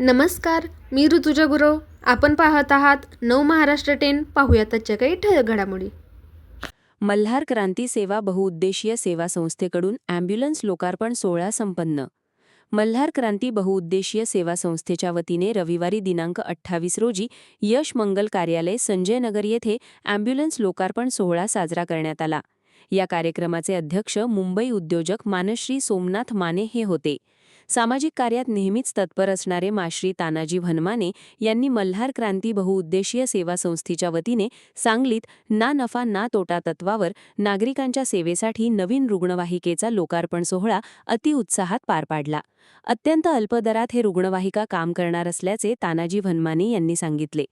नमस्कार, मी ऋतुजा गुरव. आपण पाहत आहात नव महाराष्ट्र 10. पाहूया त्याच्या काही ठळक घडामोडी. मल्हार क्रांती सेवा बहुउद्देशीय सेवा संस्थेकडून ॲम्ब्युलन्स लोकार्पण सोहळा संपन्न. मल्हार क्रांती बहुउद्देशीय सेवा संस्थेच्या वतीने रविवारी दिनांक 28 रोजी यश मंगल कार्यालय संजय नगर येथे ॲम्ब्युलन्स लोकार्पण सोहळा साजरा करण्यात आला. या कार्यक्रमाचे अध्यक्ष मुंबई उद्योजक मानश्री सोमनाथ माने हे होते. सामाजिक कार्यात नेहमीच तत्पर असणारे माश्री तानाजी भनमाने यांनी मल्हार क्रांती बहुउद्देशीय सेवा संस्थेच्या वतीने सांगलीत ना नफा ना तोटा तत्वावर नागरिकांच्या सेवेसाठी नवीन रुग्णवाहिकेचा लोकार्पण सोहळा अतिउत्साहात पार पाडला. अत्यंत अल्प दरात हे रुग्णवाहिका काम करणार असल्याचे तानाजी भनमाने यांनी सांगितले.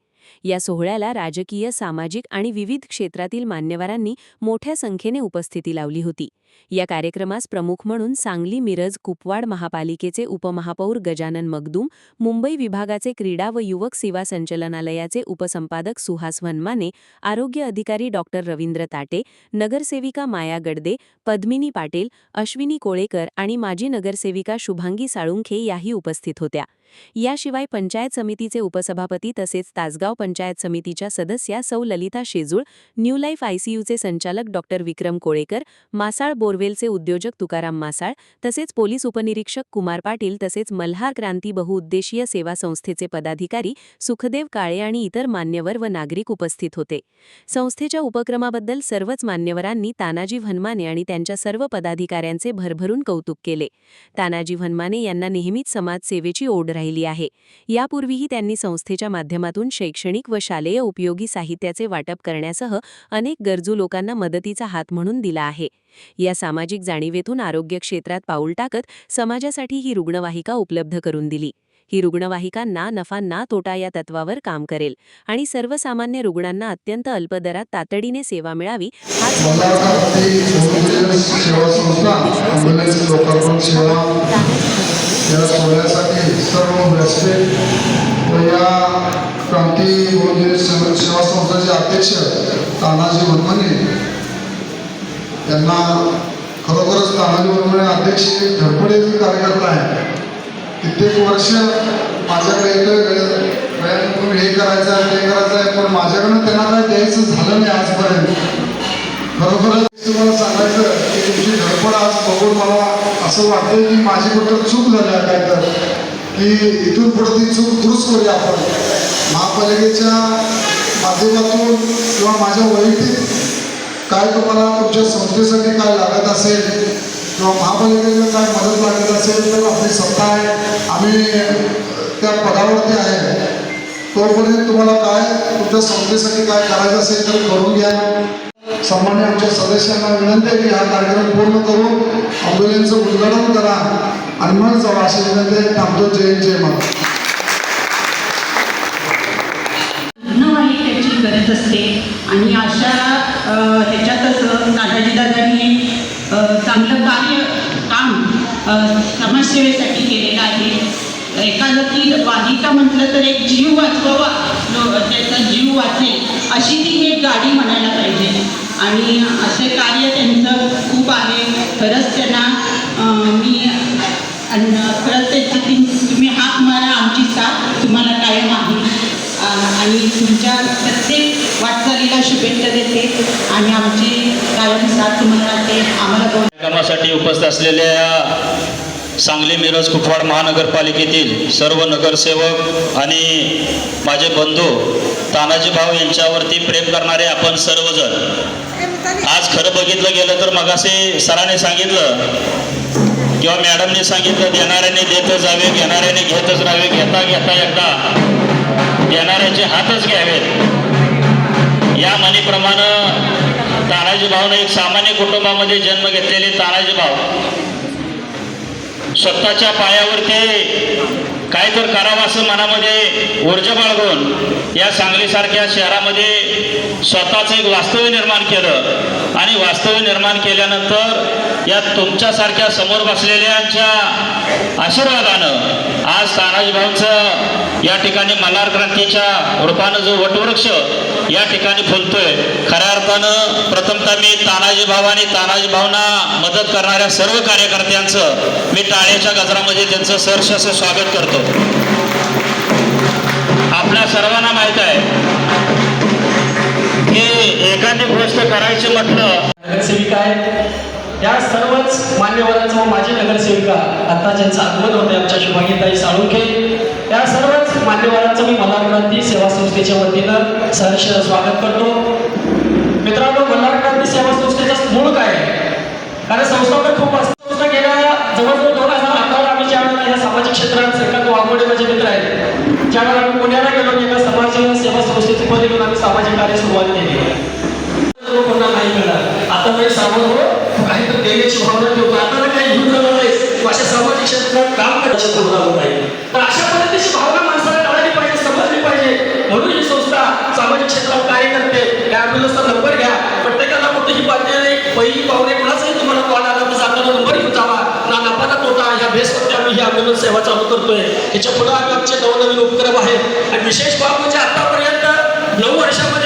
या सोहळ्याला राजकीय, सामाजिक आणि विविध क्षेत्रातील मान्यवरांनी मोठ्या संख्येने उपस्थिती लावली होती. या कार्यक्रमास प्रमुख म्हणून सांगली मिरज कुपवाड महापालिकेचे उपमहापौर गजानन मगदूम, मुंबई विभागाचे क्रीडा व युवक सेवा संचालनालयाचे उपसंपादक सुहास भनमाने, आरोग्य अधिकारी डॉक्टर रवींद्र ताटे, नगरसेविका माया गडदे, पद्मिनी पाटील, अश्विनी कोळेकर आणि माजी नगरसेविका शुभांगी साळुंखे याही उपस्थित होत्या. याशिवाय पंचायत समितीचे उपसभापती तसेच तासगाव पंचायत समितीच्या सदस्या सौ ललिता शेजूळ, न्यू लाईफ आयसीयूचे संचालक डॉक्टर विक्रम कोळेकर, मासाळ बोरवेलचे उद्योजक तुकाराम मासाळ तसेच पोलीस उपनिरीक्षक कुमार पाटील तसेच मल्हार क्रांती बहुउद्देशीय सेवा संस्थेचे पदाधिकारी सुखदेव काळे आणि इतर मान्यवर व नागरिक उपस्थित होते. संस्थेच्या उपक्रमाबद्दल सर्वच मान्यवरांनी तानाजी भनमाने आणि त्यांच्या सर्व पदाधिकाऱ्यांचे भरभरून कौतुक केले. तानाजी भनमाने यांना नेहमीच समाजसेवेची ओढ राहिली आहे. यापूर्वीही त्यांनी संस्थेच्या माध्यमातून शैक्षणिक व शालेय उपयोगी साहित्याचे वाटप करण्यासह अनेक गरजू लोकांना मदतीचा हात म्हणून दिला आहे. या सामाजिक जाणीवेतून आरोग्य क्षेत्रात पाऊल टाकत समाजासाठी ही रुग्णवाहिका उपलब्ध करून दिली. ही रुग्णवाहिका ना नफा ना तोटा या तत्वावर काम करेल आणि सर्वसामान्य रुग्णांना अत्यंत अल्प दरात तातडीने सेवा मिळावी या सोहळ्यासाठी सर्व व्यासपीठ व या क्रांती सेवा संस्थेचे अध्यक्ष तानाजी भनमाने यांना खरोखरच तानाजी भनमाने अध्यक्ष धडपडीचा कार्यकर्ता आहे. कित्येक वर्ष माझ्याकडे येतं हे करायचं आहे ते करायचं आहे, पण माझ्याकडनं त्यांना काय द्यायचं झालं नाही आजपर्यंत. खरोखरच तुम्हाला सांगायचं की तुमची धडपड आज बघून मला असं वाटतं की माझी कुठं चूक झाली आहे काय तर, की इथून पुढे ती चूक दुरुस्त करूया आपण. महापालिकेच्या माध्यमातून किंवा माझ्या वैयक्तिक काय तुम्हाला तुमच्या संस्थेसाठी काय लागत असेल किंवा महापालिकेला काय मदत लागत असेल तर आपली सत्ता आहे, आम्ही त्या पदावरती आहे. तोपर्यंत तुम्हाला काय तुमच्या संस्थेसाठी काय करायचं असेल तर करून घ्या. सामान्य आमच्या सदस्यांना विनंती आहे की हा कार्यक्रम पूर्ण करून ॲम्ब्युलन्सचं उद्घाटन करा आणि मग जाऊ अशी विनंती थांबतो. जय मग रुग्णवाहिकेची गरज असते आणि अशा ह्याच्यातच तानाजी दादांनी चांगलं काम समाजसेवेसाठी केलेलं आहे. एखादी वाहिका म्हटलं तर एक जीव वाचवावा, त्याचा जीव वाचेल अशी ती एक गाडी म्हणायला पाहिजे आणि असे कार्य त्यांचं खूप आहे. खरंच त्यांना मी खरंच त्याची तुम्ही हाक मारा, आमची साथ तुम्हाला कायम आहे आणि तुमच्या प्रत्येक वाटचालीला शुभेच्छा देते आणि आमची कायम साथ तुम्हाला राहते. आम्हाला कार्यक्रमासाठी उपस्थित असलेल्या सांगली मिरज कुपवाड महानगरपालिकेतील सर्व नगरसेवक आणि माझे बंधू तानाजी भाऊ यांच्यावरती प्रेम करणारे आपण सर्वजण, आज खरं बघितलं गेलं तर मगाशी सरांनी सांगितलं किंवा मॅडमने सांगितलं, देणाऱ्याने देतच जावे, घेणाऱ्याने घेतच राहावे, घेता घेता एकदा घेणाऱ्याचे हातच घ्यावेत. या म्हणीप्रमाणे तानाजी भाऊने एक सामान्य कुटुंबामध्ये जन्म घेतलेले तानाजी भाऊ स्वतःच्या पायावरती काय तर करावं असं मनामध्ये ऊर्जा बाळगून या सांगलीसारख्या शहरामध्ये स्वतःचं एक वास्तव्य निर्माण केलं आणि वास्तव्य निर्माण केल्यानंतर या तुमच्यासारख्या समोर बसलेल्यांच्या आशीर्वादानं आज तानाजी भाऊंचं या ठिकाणी मल्हार क्रांतीच्या रूपानं जो वटवृक्ष या ठिकाणी फुलतोय, खऱ्या अर्थानं प्रथमतः मी तानाजी भाऊ आणि तानाजी भाऊंना मदत करणाऱ्या सर्व कार्यकर्त्यांचं मी टाळ्याच्या गजरामध्ये त्यांचं सहर्ष असं स्वागत करतो. आपल्या सर्वांना माहीत आहे की एखादी गोष्ट करायची म्हटलं नगरसेविका आहेत या सर्वच मान्यवरांचा व माझी नगरसेविका आता ज्यांचं आगमन होते आमच्या शुभांगीताई साळुंखे या सर्वच मान्यवरांचं मी मल्हार क्रांती सेवा संस्थेच्या वतीनं सहर्ष स्वागत करतो. मित्रांनो, मल्हार क्रांती सेवा संस्थेचं मूळ काय आहे? कारण संस्थापन खूप असतं. संस्था गेल्या जवळजवळ 2011 आम्ही ज्यावेळेला या सामाजिक क्षेत्रात श्रीकांत वाघमोडे माझे मित्र आहेत ज्यावेळेला आम्ही पुण्याला गेलो एका समाज सेवा संस्थेचे पद घेऊन आम्ही सामाजिक कार्य सुरुवात केली. कोणा नाही मिळणार आता मी सामोर काहीतरी देण्याची भावना ठेवतो. आता काही घेऊन जाणार नाही अशा सामाजिक क्षेत्रात काम करायचं पूर्ण होत आहे. तर अशा पद्धतीची भावना माणसाला कळाली पाहिजे, समजली पाहिजे. म्हणून ही संस्था सामाजिक क्षेत्रात कार्य करते. त्या ॲम्ब्युलन्सचा नंबर घ्या. प्रत्येकाला कुठेही बातमी नाही पहिली पाहुणे कुणाचाही तुम्हाला कॉल आला तर जाताना नंबर घेऊन जावा. ना नफा ना तोटा ह्या बेसवरती आम्ही ही ॲम्ब्युलन्स सेवा चालू करतोय. त्याच्या पुढे आम्ही आमचे नवनवीन उपक्रम आहेत आणि विशेष बाब म्हणजे आतापर्यंत 9 वर्षामध्ये